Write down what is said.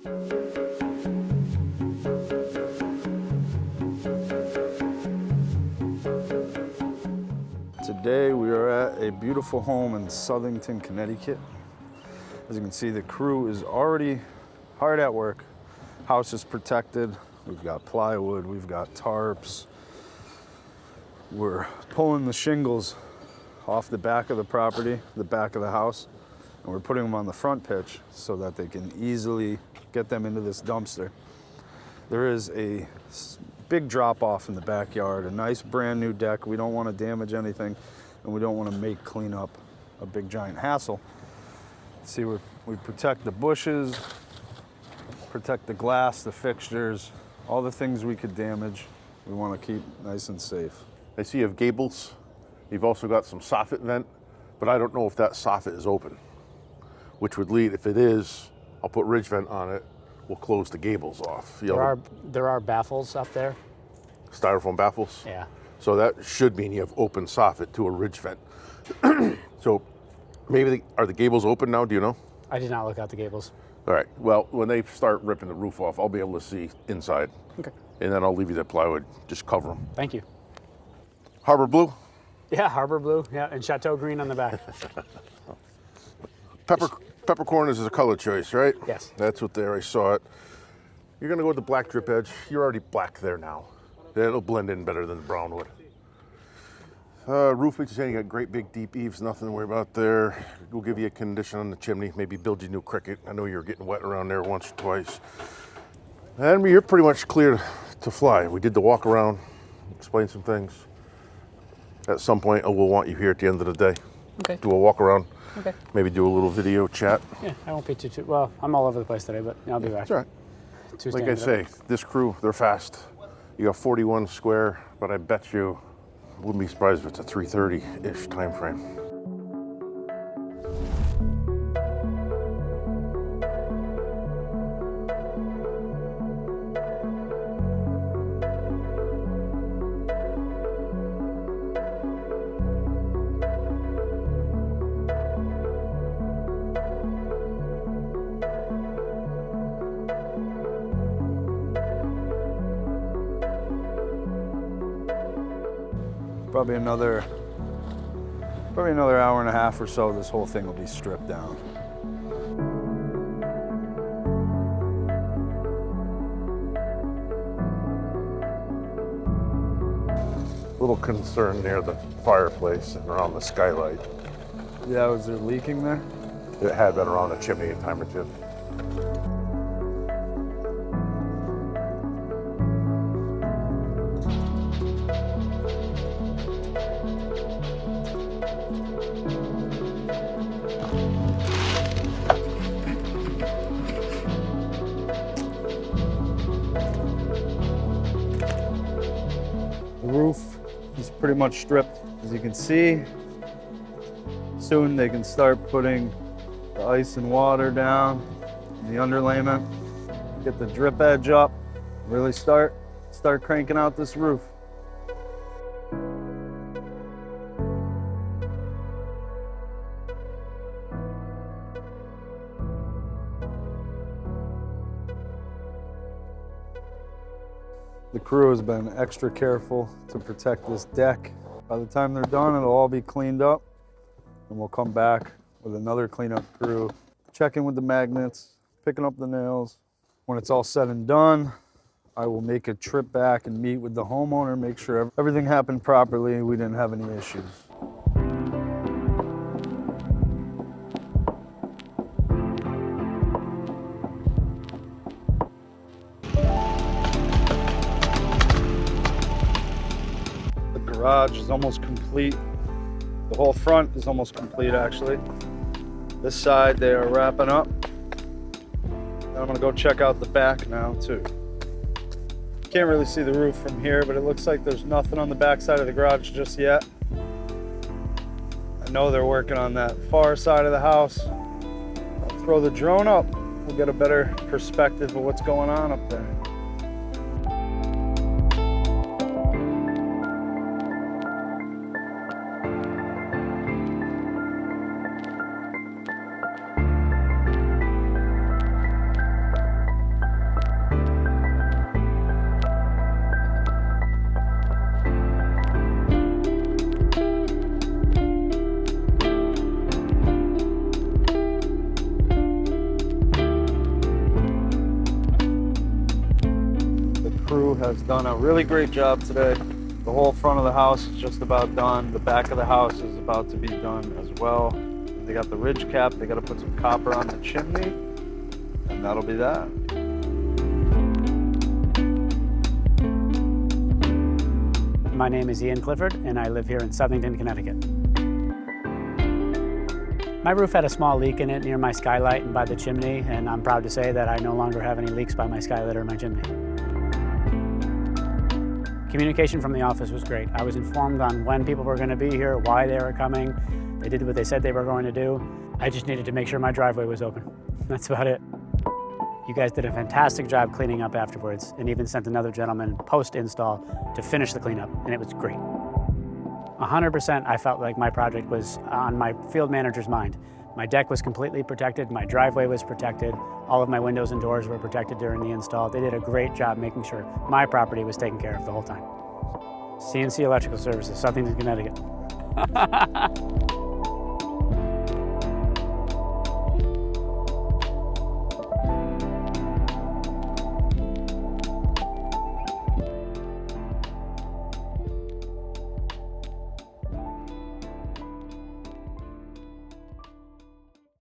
Today we are at a beautiful home in Southington, Connecticut. As you can see, the crew is already hard at work. House is protected. We've got plywood, we've got tarps. We're pulling the shingles off the back of the property, the back of the house, and we're putting them on the front pitch so that they can easily get them into this dumpster. There is a big drop off in the backyard, a nice brand new deck. We don't want to damage anything, and we don't want to make cleanup a big giant hassle. See, we protect the bushes, protect the glass, the fixtures, all the things we could damage. We want to keep nice and safe. I see you have gables. You've also got some soffit vent, but I don't know if that soffit is open, which would lead, if it is, I'll put ridge vent on it. We'll close the gables off. There are baffles up there. Styrofoam baffles? Yeah. So that should mean you have open soffit to a ridge vent. So maybe, are the gables open now, do you know? I did not look out the gables. All right, well, when they start ripping the roof off, I'll be able to see inside. Okay. And then I'll leave you that plywood, just cover them. Thank you. Harbor blue? Yeah, harbor blue, yeah, and chateau green on the back. Peppercorn is a color choice, right? Yes. That's what there, I saw it. You're gonna go with the black drip edge. You're already black there now. It'll blend in better than the brown would. Roof leaks, you got great big deep eaves, nothing to worry about there. We'll give you a condition on the chimney, maybe build you a new cricket. I know you're getting wet around there once or twice. And you're pretty much clear to fly. We did the walk around, explain some things. At some point, we'll want you here at the end of the day. Okay. Do a walk around. Okay. Maybe do a little video chat. Yeah, I won't be too well, I'm all over the place today, but I'll be back. That's all right. Tuesday Like I say, this crew, they're fast. You got 41 square, but I bet you wouldn't be surprised if it's a 3:30-ish time frame. Probably another hour and a half or so, this whole thing will be stripped down. Little concern near the fireplace and around the skylight. Yeah, was there leaking there? It had been around a chimney a time or two. The roof is pretty much stripped, as you can see. Soon they can start putting the ice and water down, the underlayment, get the drip edge up, really start cranking out this roof. The crew has been extra careful to protect this deck. By the time they're done, it'll all be cleaned up, and we'll come back with another cleanup crew, checking with the magnets, picking up the nails. When it's all said and done, I will make a trip back and meet with the homeowner, make sure everything happened properly, we didn't have any issues. Garage is almost complete. The whole front is almost complete, actually. This side they are wrapping up. And I'm gonna go check out the back now too. Can't really see the roof from here, but it looks like there's nothing on the back side of the garage just yet. I know they're working on that far side of the house. I'll throw the drone up. We'll get a better perspective of what's going on up there. has done a really great job today. The whole front of the house is just about done. The back of the house is about to be done as well. They got the ridge cap. They got to put some copper on the chimney, and that'll be that. My name is Ian Clifford, and I live here in Southington, Connecticut. My roof had a small leak in it near my skylight and by the chimney, and I'm proud to say that I no longer have any leaks by my skylight or my chimney. Communication from the office was great. I was informed on when people were going to be here, why they were coming. They did what they said they were going to do. I just needed to make sure my driveway was open. That's about it. You guys did a fantastic job cleaning up afterwards, and even sent another gentleman post-install to finish the cleanup, and it was great. 100% I felt like my project was on my field manager's mind. My deck was completely protected, my driveway was protected, all of my windows and doors were protected during the install. They did a great job making sure my property was taken care of the whole time. CNC Electrical Services, Southington, Connecticut.